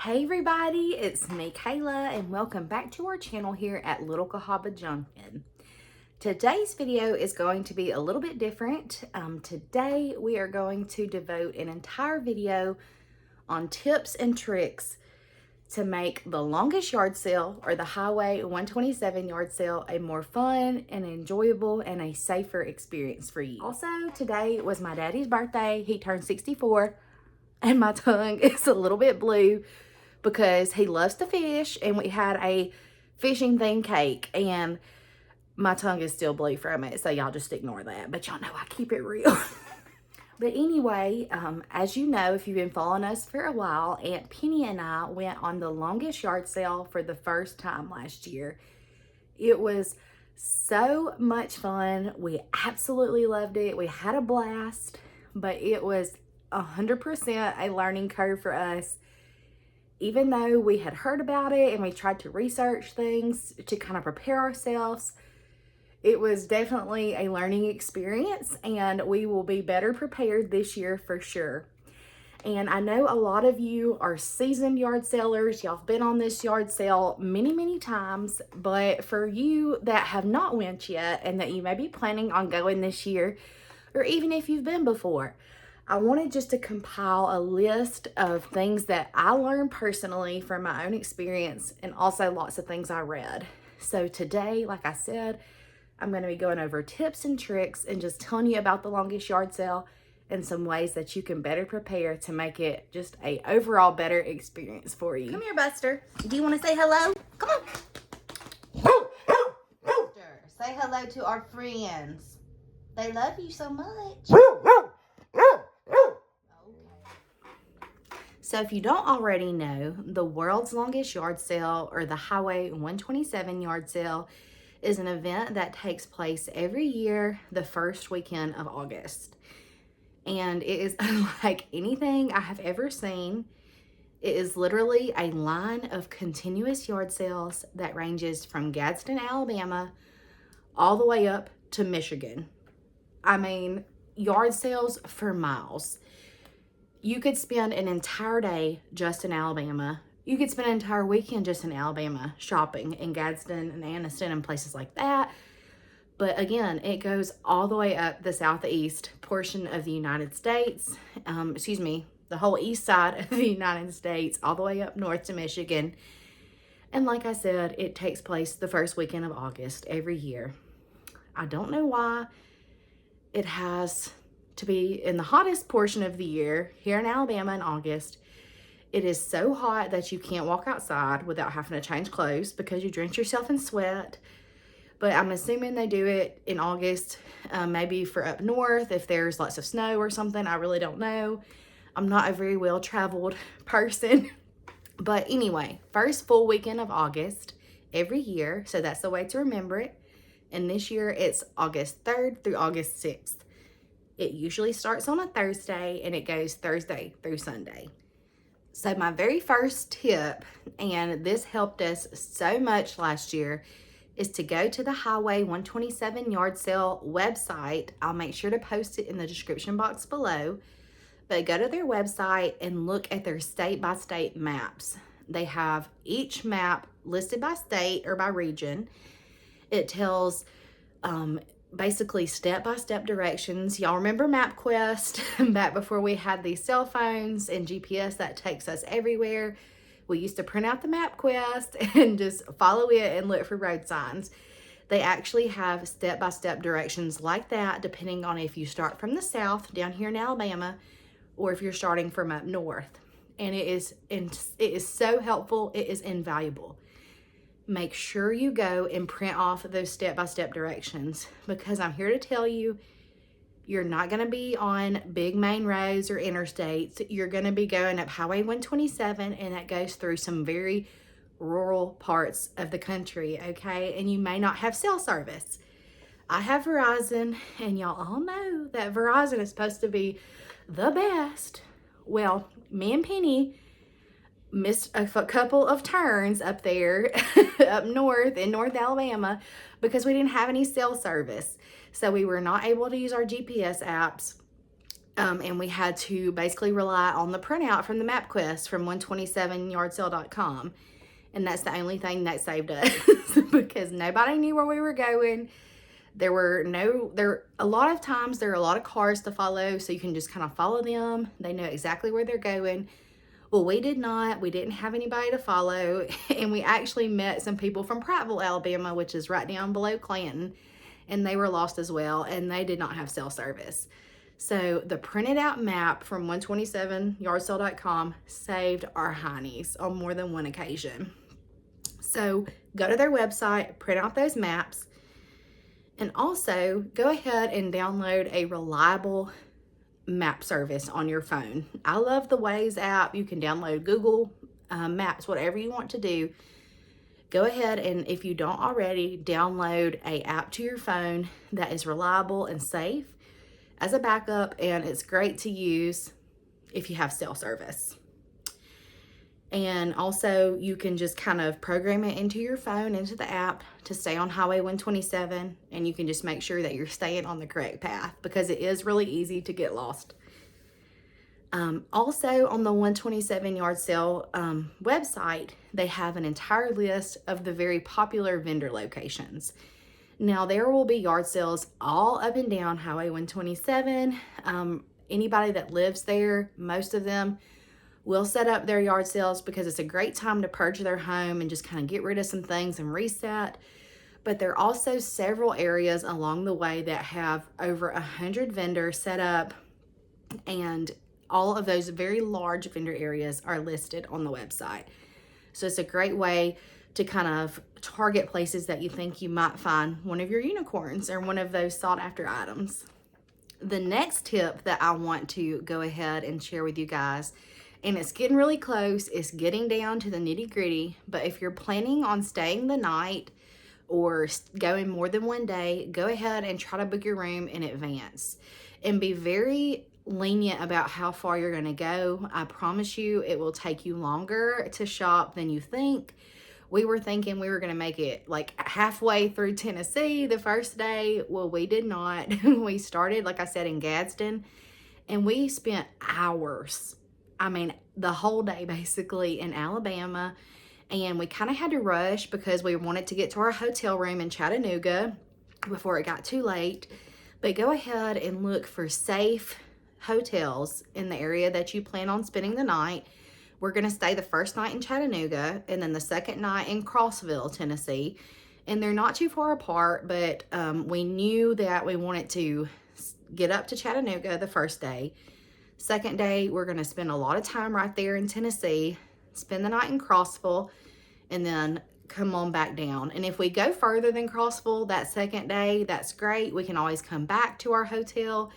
Hey everybody, it's me Kayla and welcome back to our channel here at Little Cahaba Junction. Today's video is going to be a little bit different. Today we are going to devote an entire video on tips and tricks to make the longest yard sale or the Highway 127 yard sale a more fun and enjoyable and a safer experience for you. Also, today was my daddy's birthday. He turned 64 and my tongue is a little bit blue because he loves to fish and we had a fishing themed cake and my tongue is still blue from it, so y'all just ignore that, but y'all know I keep it real. But anyway, as you know, if you've been following us for a while, Aunt Penny and I went on the longest yard sale for the first time last year. It was so much fun. We absolutely loved it. We had a blast, but it was 100% a learning curve for us. Even though we had heard about it and we tried to research things to kind of prepare ourselves, it was definitely a learning experience and we will be better prepared this year for sure. And I know a lot of you are seasoned yard sellers. Y'all have been on this yard sale many times, but for you that have not went yet and that you may be planning on going this year, or even if you've been before, I wanted just to compile a list of things that I learned personally from my own experience and also lots of things I read. So today, like I said, I'm going to be going over tips and tricks and just telling you about the longest yard sale and some ways that you can better prepare to make it just a overall better experience for you. Come here, Buster. Do you want to say hello? Come on. Buster, say hello to our friends. They love you so much. So if you don't already know, the world's longest yard sale or the Highway 127 yard sale is an event that takes place every year the first weekend of August. And it is unlike anything I have ever seen. It is literally a line of continuous yard sales that ranges from Gadsden, Alabama, all the way up to Michigan. I mean, yard sales for miles. You could spend an entire day just in Alabama. You could spend an entire weekend just in Alabama shopping in Gadsden and Anniston and places like that. But again, it goes all the way up the southeast portion of the United States. The whole east side of the United States, all the way up north to Michigan. And like I said, it takes place the first weekend of August every year. I don't know why it has to be in the hottest portion of the year here in Alabama in August. It is so hot that you can't walk outside without having to change clothes because you drench yourself in sweat. But I'm assuming they do it in August, maybe for up north if there's lots of snow or something. I really don't know. I'm not a very well-traveled person. But anyway, first full weekend of August every year. So that's the way to remember it. And this year it's August 3rd through August 6th. It usually starts on a Thursday and it goes Thursday through Sunday. So my very first tip, and this helped us so much last year, is to go to the Highway 127 yard sale website. I'll make sure to post it in the description box below. But go to their website and look at their state-by-state maps. They have each map listed by state or by region. It tells basically step-by-step directions. Y'all remember MapQuest back before we had these cell phones and GPS that takes us everywhere? We used to print out the MapQuest and just follow it and look for road signs. They actually have step-by-step directions like that depending on if you start from the south down here in Alabama or if you're starting from up north. And it is so helpful. It is invaluable. Make sure you go and print off those step-by-step directions because I'm here to tell you, you're not going to be on big main roads or interstates. You're going to be going up Highway 127 and that goes through some very rural parts of the country, okay? And you may not have cell service. I have Verizon and y'all all know that Verizon is supposed to be the best. Well, me and Penny missed a couple of turns up there up north in North Alabama because we didn't have any cell service. So we were not able to use our GPS apps And we had to basically rely on the printout from the MapQuest from 127yardsale.com. And that's the only thing that saved us because nobody knew where we were going. A lot of times there are a lot of cars to follow, so you can just kind of follow them. They know exactly where they're going. Well, we did not. We didn't have anybody to follow. And we actually met some people from Prattville, Alabama, which is right down below Clanton. And they were lost as well, and they did not have cell service. So the printed out map from 127yardsale.com saved our heinies on more than one occasion. So go to their website, print out those maps, and also go ahead and download a reliable map service on your phone. I love the Waze app. You can download Google Maps, whatever you want to do. Go ahead and, if you don't already, download an app to your phone that is reliable and safe as a backup, and it's great to use if you have cell service. And also you can just kind of program it into your phone, into the app, to stay on Highway 127, and you can just make sure that you're staying on the correct path because it is really easy to get lost. Also on the 127 Yard Sale website, they have an entire list of the very popular vendor locations. Now there will be yard sales all up and down Highway 127. Anybody that lives there, most of them will set up their yard sales because it's a great time to purge their home and just kind of get rid of some things and reset. But there are also several areas along the way that have over 100 vendors set up, and all of those very large vendor areas are listed on the website. So it's a great way to kind of target places that you think you might find one of your unicorns or one of those sought after items. The next tip that I want to go ahead and share with you guys, and it's getting really close, it's getting down to the nitty gritty, but if you're planning on staying the night or going more than one day, go ahead and try to book your room in advance and be very lenient about how far you're going to go. I promise you it will take you longer to shop than you think. We were thinking we were going to make it like halfway through Tennessee the first day. Well, we did not. We started, like I said, in Gadsden, and we spent hours, the whole day basically, in Alabama. And we kind of had to rush because we wanted to get to our hotel room in Chattanooga before it got too late. But go ahead and look for safe hotels in the area that you plan on spending the night. We're going to stay the first night in Chattanooga and then the second night in Crossville, Tennessee. And they're not too far apart, but we knew that we wanted to get up to Chattanooga the first day. Second day, we're going to spend a lot of time right there in Tennessee, spend the night in Crossville, and then come on back down. And if we go further than Crossville that second day, that's great. We can always come back to our hotel.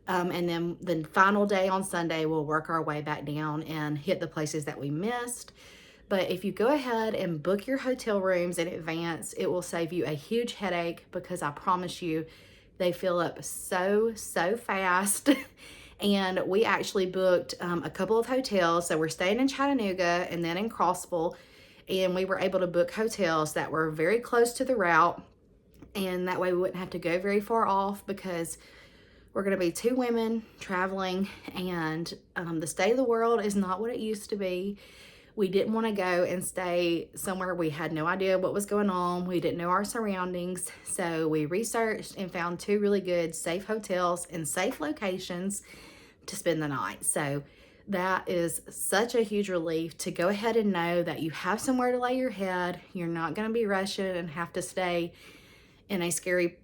And then the final day on Sunday, we'll work our way back down and hit the places that we missed. But if you go ahead and book your hotel rooms in advance, it will save you a huge headache because I promise you, they fill up so fast. And we actually booked a couple of hotels. So we're staying in Chattanooga and then in Crossville. And we were able to book hotels that were very close to the route. And that way we wouldn't have to go very far off because we're going to be two women traveling, and the state of the world is not what it used to be. We didn't want to go and stay somewhere we had no idea what was going on. We didn't know our surroundings. So we researched and found two really good safe hotels in safe locations to spend the night. So that is such a huge relief to go ahead and know that you have somewhere to lay your head. You're not going to be rushing and have to stay in a scary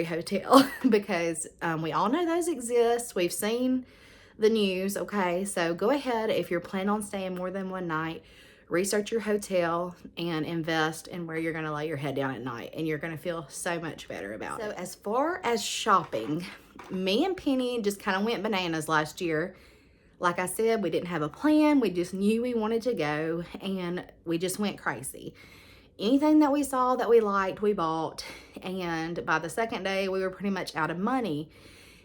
hotel because we all know those exist. We've seen the news. Okay, so go ahead, if you're planning on staying more than one night, research your hotel and invest in where you're going to lay your head down at night, and you're going to feel so much better about it. So as far as shopping, me and Penny just kind of went bananas last year. Like I said, we didn't have a plan. We just knew we wanted to go, and we just went crazy. Anything that we saw that we liked, we bought. And by the second day, we were pretty much out of money.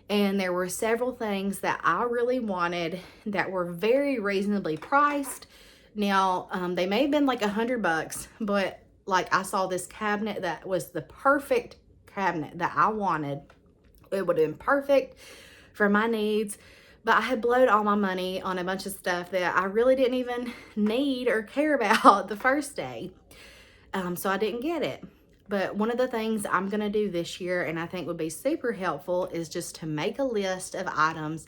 And there were several things that I really wanted that were very reasonably priced. Now, they may have been like $100, but like I saw this cabinet that was the perfect cabinet that I wanted. It would have been perfect for my needs, but I had blowed all my money on a bunch of stuff that I really didn't even need or care about the first day. So I didn't get it. But one of the things I'm going to do this year, and I think would be super helpful, is just to make a list of items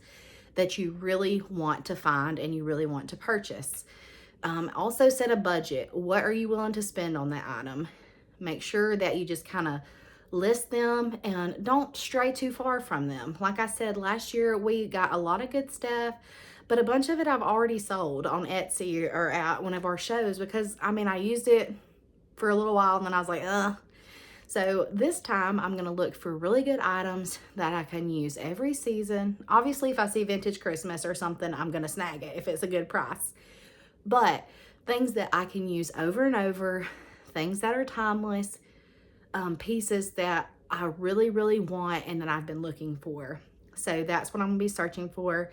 that you really want to find and you really want to purchase. Also set a budget. What are you willing to spend on that item? Make sure that you just kind of list them and don't stray too far from them. Like I said, last year we got a lot of good stuff, but a bunch of it I've already sold on Etsy or at one of our shows because I used it for a little while and then I was like, ugh. So this time I'm going to look for really good items that I can use every season. Obviously, if I see vintage Christmas or something, I'm going to snag it if it's a good price. But things that I can use over and over, things that are timeless, pieces that I really, really want and that I've been looking for. So that's what I'm going to be searching for,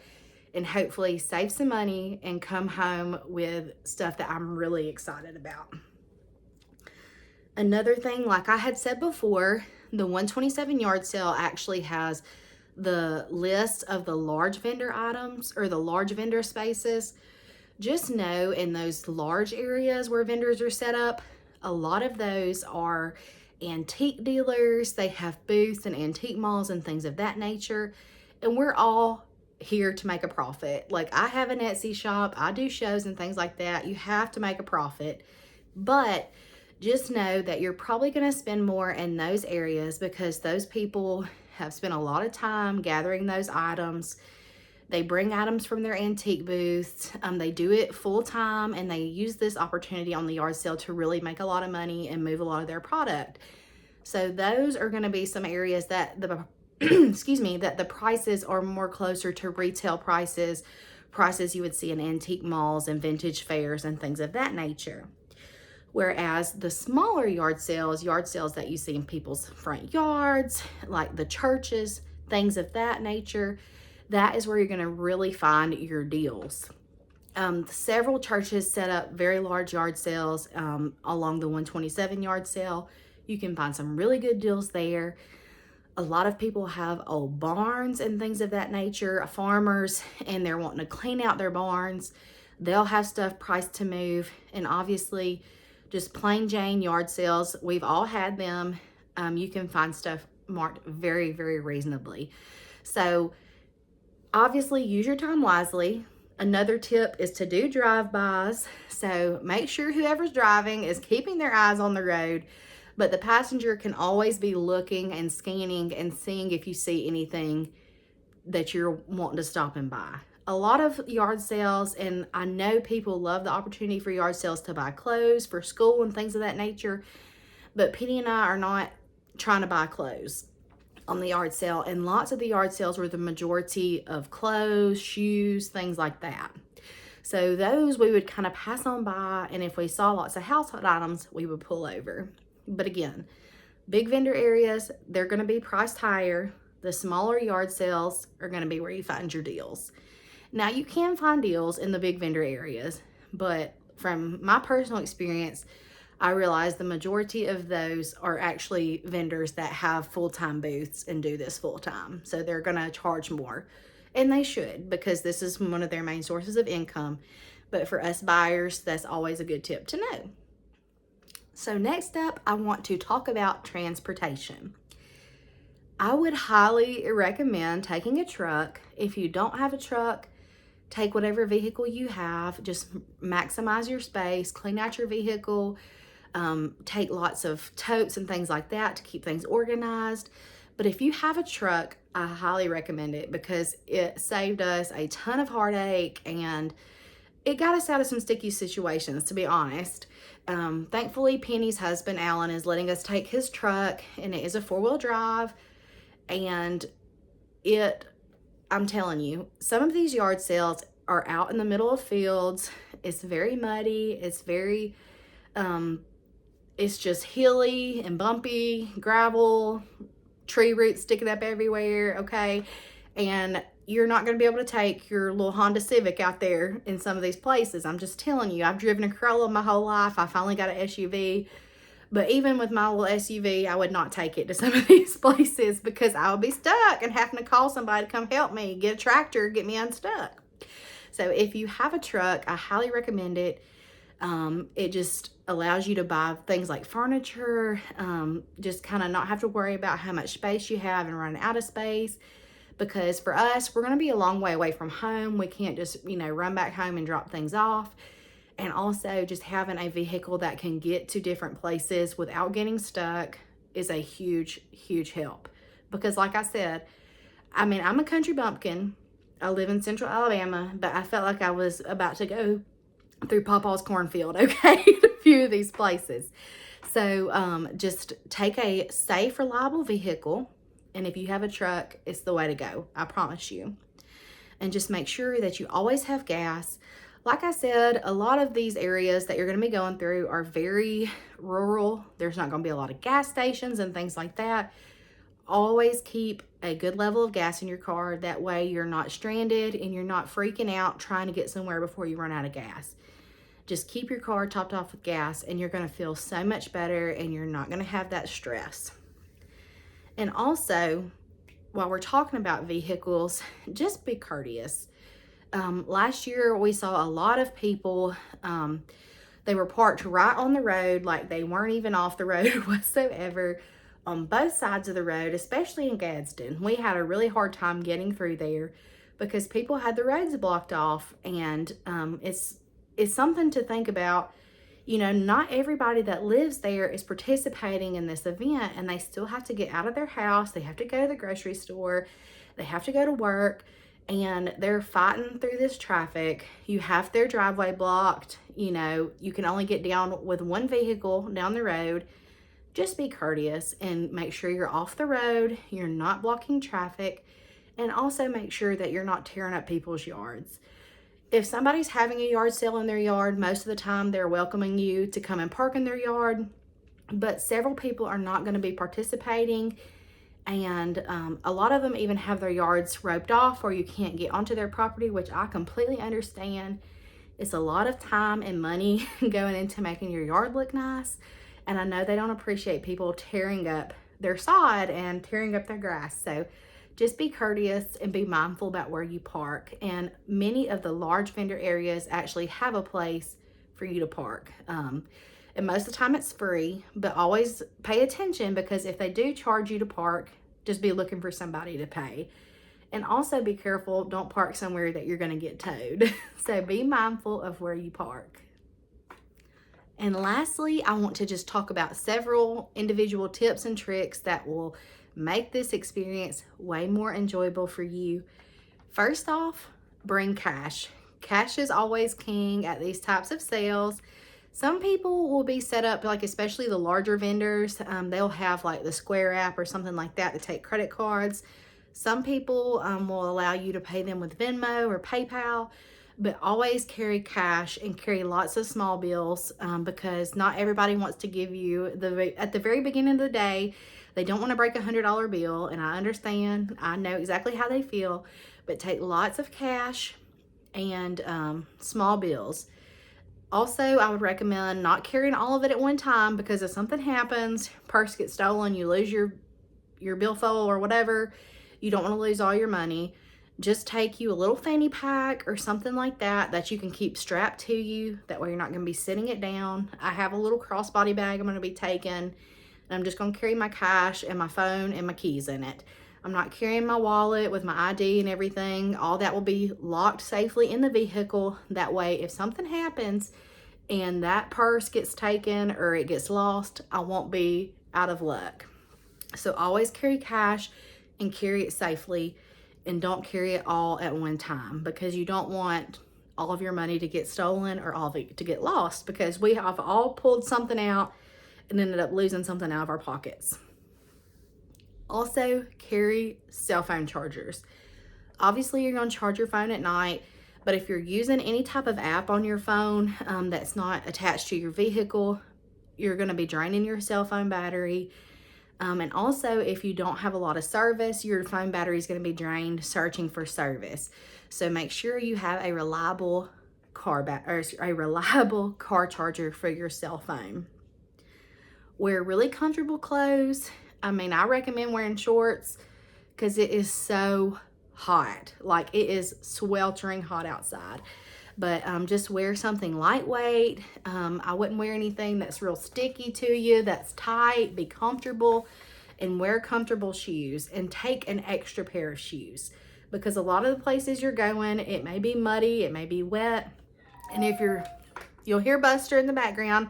and hopefully save some money and come home with stuff that I'm really excited about. Another thing, like I had said before, the 127 yard sale actually has the list of the large vendor items or the large vendor spaces. Just know in those large areas where vendors are set up, a lot of those are antique dealers. They have booths and antique malls and things of that nature. And we're all here to make a profit. Like I have an Etsy shop, I do shows and things like that. You have to make a profit. But just know that you're probably going to spend more in those areas because those people have spent a lot of time gathering those items. They bring items from their antique booths. They do it full time and they use this opportunity on the yard sale to really make a lot of money and move a lot of their product. So those are going to be some areas that the excuse me, that the prices are more closer to retail prices you would see in antique malls and vintage fairs and things of that nature. Whereas the smaller yard sales that you see in people's front yards, like the churches, things of that nature, that is where you're going to really find your deals. Several churches set up very large yard sales along the 127 yard sale. You can find some really good deals there. A lot of people have old barns and things of that nature, farmers, and they're wanting to clean out their barns. They'll have stuff priced to move, and obviously just plain Jane yard sales, we've all had them. You can find stuff marked very, very reasonably. So obviously use your time wisely. Another tip is to do drive-bys. So make sure whoever's driving is keeping their eyes on the road, but the passenger can always be looking and scanning and seeing if you see anything that you're wanting to stop and buy. A lot of yard sales, and I know people love the opportunity for yard sales to buy clothes for school and things of that nature, but Penny and I are not trying to buy clothes on the yard sale, and lots of the yard sales were the majority of clothes, shoes, things like that. So those we would kind of pass on by, and if we saw lots of household items, we would pull over. But again, big vendor areas, they're going to be priced higher. The smaller yard sales are going to be where you find your deals. Now, you can find deals in the big vendor areas, but from my personal experience, I realize the majority of those are actually vendors that have full-time booths and do this full-time. So they're going to charge more, and they should, because this is one of their main sources of income. But for us buyers, that's always a good tip to know. So next up, I want to talk about transportation. I would highly recommend taking a truck. If you don't have a truck, take whatever vehicle you have. Just maximize your space, clean out your vehicle. Take lots of totes and things like that to keep things organized. But if you have a truck, I highly recommend it because it saved us a ton of heartache and it got us out of some sticky situations, to be honest. Thankfully, Penny's husband, Alan, is letting us take his truck, and it is a 4-wheel drive. And I'm telling you, some of these yard sales are out in the middle of fields. It's very muddy. It's very, it's just hilly and bumpy, gravel, tree roots sticking up everywhere, okay? And you're not going to be able to take your little Honda Civic out there in some of these places. I'm just telling you, I've driven a Corolla my whole life. I finally got an SUV, But even with my little SUV, I would not take it to some of these places because I would be stuck and having to call somebody to come help me, get a tractor, get me unstuck. So if you have a truck, I highly recommend it. It just allows you to buy things like furniture, just kind of not have to worry about how much space you have and run out of space. Because for us, we're going to be a long way away from home. We can't just, run back home and drop things off. And also just having a vehicle that can get to different places without getting stuck is a huge, huge help. Because like I said, I'm a country bumpkin. I live in central Alabama, but I felt like I was about to go through Papa's cornfield, okay, a few of these places. So just take a safe, reliable vehicle. And if you have a truck, it's the way to go. I promise you. And just make sure that you always have gas. Like I said, a lot of these areas that you're going to be going through are very rural. There's not going to be a lot of gas stations and things like that. Always keep a good level of gas in your car. That way you're not stranded and you're not freaking out trying to get somewhere before you run out of gas. Just keep your car topped off with gas and you're going to feel so much better and you're not going to have that stress. And also, while we're talking about vehicles, just be courteous. Last year, we saw a lot of people, they were parked right on the road, like they weren't even off the road whatsoever, on both sides of the road, especially in Gadsden. We had a really hard time getting through there because people had the roads blocked off, and it's something to think about. Not everybody that lives there is participating in this event, and they still have to get out of their house. They have to go to the grocery store. They have to go to work, and they're fighting through this traffic. You have their driveway blocked. You can only get down with one vehicle down the road. Just be courteous and make sure you're off the road. You're not blocking traffic, and also make sure that you're not tearing up people's yards. If somebody's having a yard sale in their yard, most of the time they're welcoming you to come and park in their yard, but several people are not going to be participating, and a lot of them even have their yards roped off or you can't get onto their property, which I completely understand. It's a lot of time and money going into making your yard look nice, and I know they don't appreciate people tearing up their sod and tearing up their grass. So just be courteous and be mindful about where you park. And many of the large vendor areas actually have a place for you to park. And most of the time it's free, but always pay attention, because if they do charge you to park, just be looking for somebody to pay. And also be careful, don't park somewhere that you're going to get towed. So be mindful of where you park. And lastly, I want to just talk about several individual tips and tricks that will make this experience way more enjoyable for you. First off, bring cash. Cash is always king at these types of sales. Some people will be set up, like especially the larger vendors, they'll have like the Square app or something like that to take credit cards. Some people will allow you to pay them with Venmo or PayPal, but always carry cash and carry lots of small bills, because not everybody wants to give you at the very beginning of the day. They don't want to break $100 bill, and I understand. I know exactly how they feel, but take lots of cash and small bills. Also, I would recommend not carrying all of it at one time, because if something happens, purse gets stolen, you lose your billfold or whatever, you don't want to lose all your money. Just take you a little fanny pack or something like that you can keep strapped to you. That way you're not going to be sitting it down. I have a little crossbody bag I'm going to be taking. I'm just going to carry my cash and my phone and my keys in it. I'm not carrying my wallet with my ID and everything. All that will be locked safely in the vehicle. That way, if something happens and that purse gets taken or it gets lost, I won't be out of luck. So always carry cash and carry it safely, and don't carry it all at one time, because you don't want all of your money to get stolen or all of it to get lost, because we have all pulled something out and ended up losing something out of our pockets. Also, carry cell phone chargers. Obviously, you're going to charge your phone at night, but if you're using any type of app on your phone that's not attached to your vehicle, you're going to be draining your cell phone battery. And also, if you don't have a lot of service, your phone battery is going to be drained searching for service. So make sure you have a reliable car charger for your cell phone. Wear really comfortable clothes. I mean, I recommend wearing shorts because it is so hot. Like, it is sweltering hot outside. But just wear something lightweight. I wouldn't wear anything that's real sticky to you, that's tight. Be comfortable and wear comfortable shoes, and take an extra pair of shoes, because a lot of the places you're going, it may be muddy, it may be wet. And if you'll hear Buster in the background,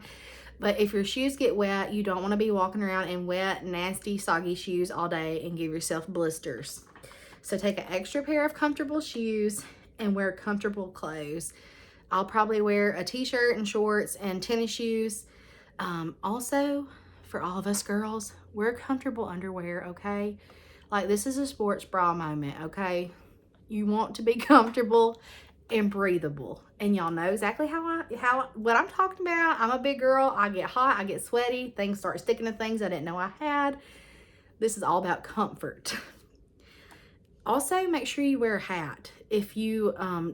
but if your shoes get wet, you don't want to be walking around in wet, nasty, soggy shoes all day and give yourself blisters. So take an extra pair of comfortable shoes and wear comfortable clothes. I'll probably wear a t-shirt and shorts and tennis shoes. Also, for all of us girls, wear comfortable underwear, okay? Like, this is a sports bra moment, okay? You want to be comfortable and breathable, and y'all know exactly what I'm talking about. I'm a big girl. I get hot, I get sweaty, things start sticking to things I didn't know I had. This is all about comfort. Also, make sure you wear a hat. If you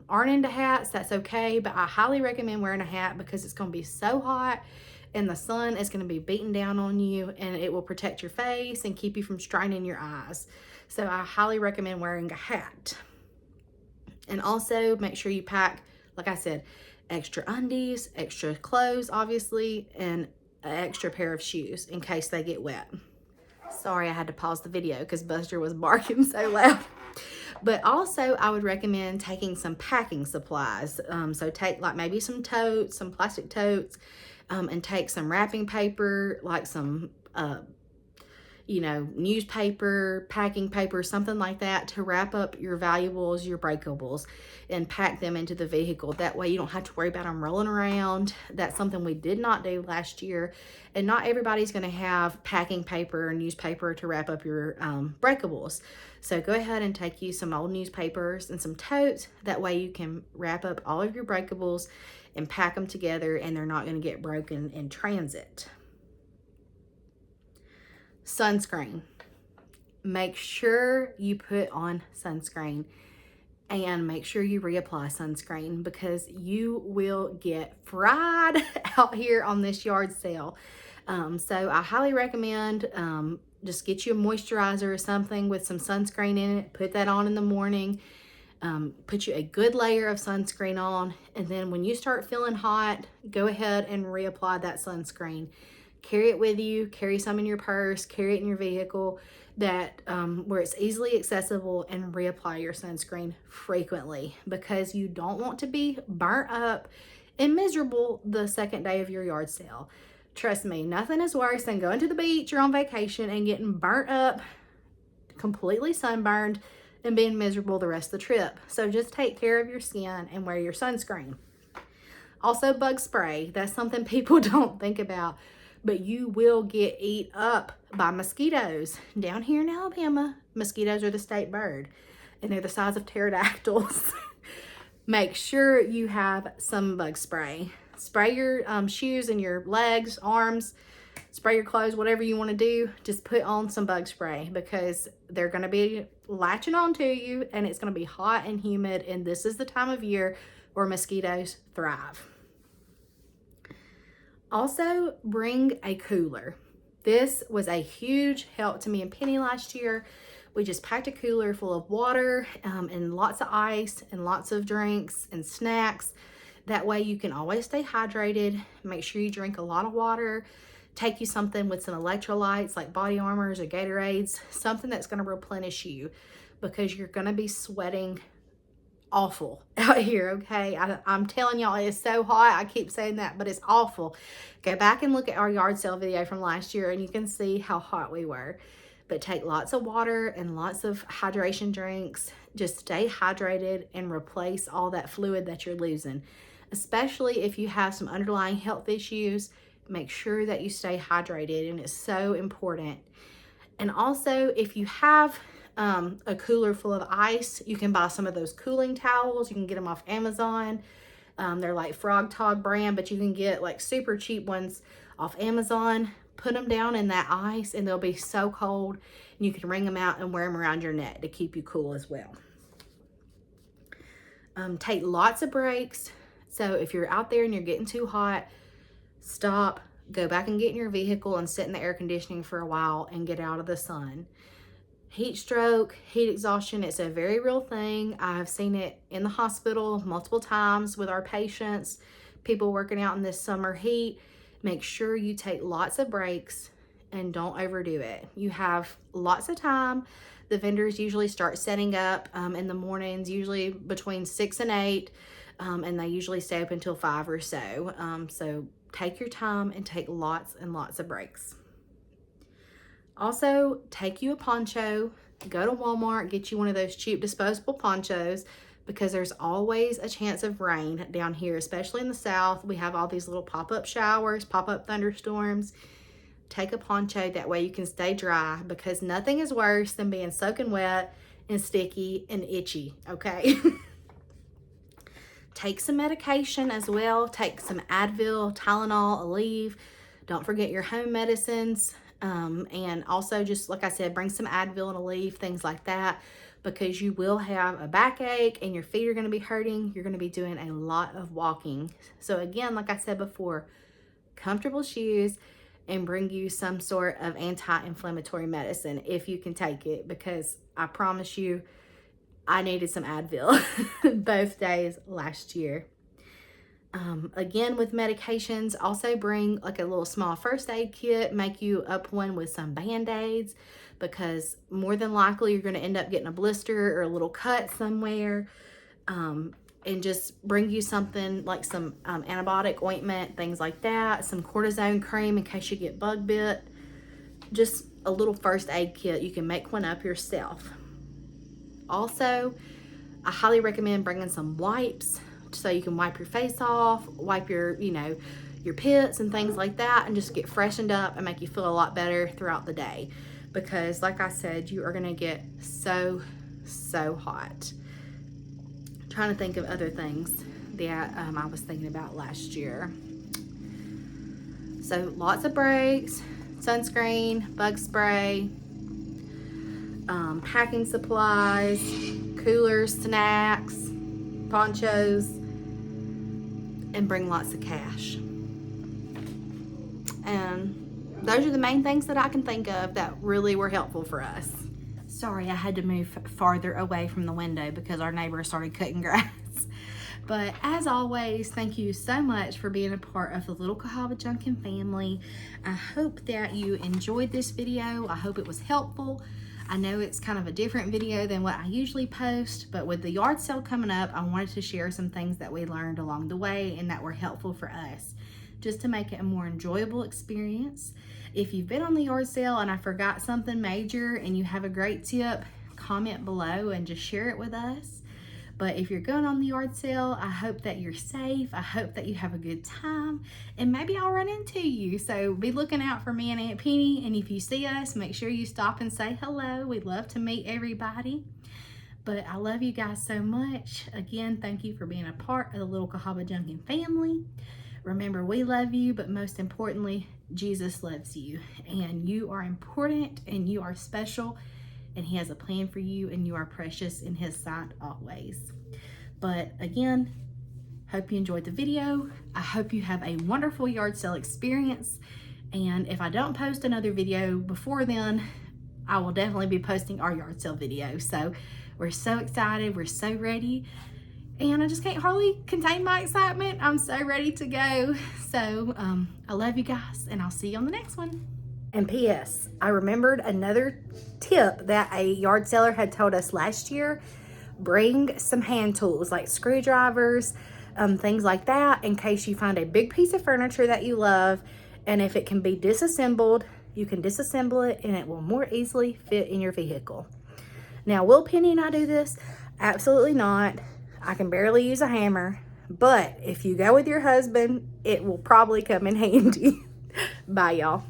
aren't into hats, that's okay, but I highly recommend wearing a hat because it's going to be so hot and the sun is going to be beating down on you, and it will protect your face and keep you from straining your eyes. So I highly recommend wearing a hat. And also make sure you pack, like I said, extra undies, extra clothes, obviously, and an extra pair of shoes in case they get wet. Sorry, I had to pause the video because Buster was barking so loud. But also, I would recommend taking some packing supplies. So take like maybe some totes, some plastic totes, and take some wrapping paper, like some, newspaper, packing paper, something like that, to wrap up your valuables, your breakables, and pack them into the vehicle. That way you don't have to worry about them rolling around. That's something we did not do last year. And not everybody's going to have packing paper or newspaper to wrap up your breakables. So go ahead and take you some old newspapers and some totes. That way you can wrap up all of your breakables and pack them together, and they're not going to get broken in transit. Sunscreen. Make sure you put on sunscreen, and make sure you reapply sunscreen, because you will get fried out here on this yard sale. So I highly recommend just get you a moisturizer or something with some sunscreen in it. Put that on in the morning. Put you a good layer of sunscreen on, and then when you start feeling hot, go ahead and reapply that sunscreen. Carry it with you, carry some in your purse, carry it in your vehicle, that where it's easily accessible, and reapply your sunscreen frequently, because you don't want to be burnt up and miserable the second day of your yard sale. Trust me, nothing is worse than going to the beach or on vacation and getting burnt up, completely sunburned, and being miserable the rest of the trip. So just take care of your skin and wear your sunscreen. Also, bug spray. That's something people don't think about, but you will get eat up by mosquitoes. Down here in Alabama, mosquitoes are the state bird, and they're the size of pterodactyls. Make sure you have some bug spray. Spray your shoes and your legs, arms, spray your clothes, whatever you want to do. Just put on some bug spray, because they're going to be latching onto you, and it's going to be hot and humid, and this is the time of year where mosquitoes thrive. Also, bring a cooler. This was a huge help to me and Penny last year. We just packed a cooler full of water and lots of ice and lots of drinks and snacks. That way you can always stay hydrated. Make sure you drink a lot of water. Take you something with some electrolytes like Body Armors or Gatorades, something that's going to replenish you, because you're going to be sweating awful out here, okay? I'm telling y'all, it is so hot. I keep saying that, but it's awful. Go back and look at our yard sale video from last year, and you can see how hot we were. But take lots of water and lots of hydration drinks. Just stay hydrated and replace all that fluid that you're losing. Especially if you have some underlying health issues, make sure that you stay hydrated, and it's so important. And also, if you have a cooler full of ice, you can buy some of those cooling towels. You can get them off Amazon. They're like Frog Tog brand, but you can get like super cheap ones off Amazon. Put them down in that ice, and they'll be so cold, and you can wring them out and wear them around your neck to keep you cool as well. Take lots of breaks. So if you're out there and you're getting too hot, stop, go back and get in your vehicle and sit in the air conditioning for a while and get out of the sun. Heat stroke, heat exhaustion, it's a very real thing. I've seen it in the hospital multiple times with our patients, people working out in this summer heat. Make sure you take lots of breaks and don't overdo it. You have lots of time. The vendors usually start setting up in the mornings, usually between 6 and 8, and they usually stay up until 5 or so. So take your time and take lots and lots of breaks. Also, take you a poncho. Go to Walmart, get you one of those cheap disposable ponchos, because there's always a chance of rain down here, especially in the South. We have all these little pop-up showers, pop-up thunderstorms. Take a poncho, that way you can stay dry, because nothing is worse than being soaking wet and sticky and itchy, okay? Take some medication as well. Take some Advil, Tylenol, Aleve. Don't forget your home medicines. And also, just like I said, bring some Advil and Aleve, things like that, because you will have a backache and your feet are going to be hurting. You're going to be doing a lot of walking. So again, like I said before, comfortable shoes, and bring you some sort of anti-inflammatory medicine if you can take it, because I promise you, I needed some Advil both days last year. Again, with medications, also bring like a little small first aid kit. Make you up one with some Band-Aids, because more than likely you're going to end up getting a blister or a little cut somewhere. And just bring you something like some antibiotic ointment, things like that, some cortisone cream in case you get bug bit. Just a little first aid kit. You can make one up yourself. Also, I highly recommend bringing some wipes, so you can wipe your face off, wipe your, your pits and things like that, and just get freshened up and make you feel a lot better throughout the day. Because like I said, you are gonna get so hot. I'm trying to think of other things that I was thinking about last year. So lots of breaks, sunscreen, bug spray, packing supplies, coolers, snacks, ponchos, and bring lots of cash. And those are the main things that I can think of that really were helpful for us. Sorry, I had to move farther away from the window because our neighbor started cutting grass. But as always, thank you so much for being a part of the Little Cahaba Junkin family. I hope that you enjoyed this video. I hope it was helpful. I know it's kind of a different video than what I usually post, but with the yard sale coming up, I wanted to share some things that we learned along the way and that were helpful for us, just to make it a more enjoyable experience. If you've been on the yard sale and I forgot something major and you have a great tip, comment below and just share it with us. But if you're going on the yard sale, I hope that you're safe. I hope that you have a good time, and maybe I'll run into you. So be looking out for me and Aunt Penny. And if you see us, make sure you stop and say hello. We'd love to meet everybody. But I love you guys so much. Again, thank you for being a part of the Little Cahaba Junkin family. Remember, we love you, but most importantly, Jesus loves you. And you are important and you are special. And he has a plan for you, and you are precious in his sight always. But again, hope you enjoyed the video. I hope you have a wonderful yard sale experience. And if I don't post another video before then, I will definitely be posting our yard sale video. So we're so excited. We're so ready. And I just can't hardly contain my excitement. I'm so ready to go. So I love you guys, and I'll see you on the next one. And P.S. I remembered another tip that a yard seller had told us last year. Bring some hand tools like screwdrivers, things like that, in case you find a big piece of furniture that you love. And if it can be disassembled, you can disassemble it and it will more easily fit in your vehicle. Now, will Penny and I do this? Absolutely not. I can barely use a hammer. But if you go with your husband, it will probably come in handy. Bye, y'all.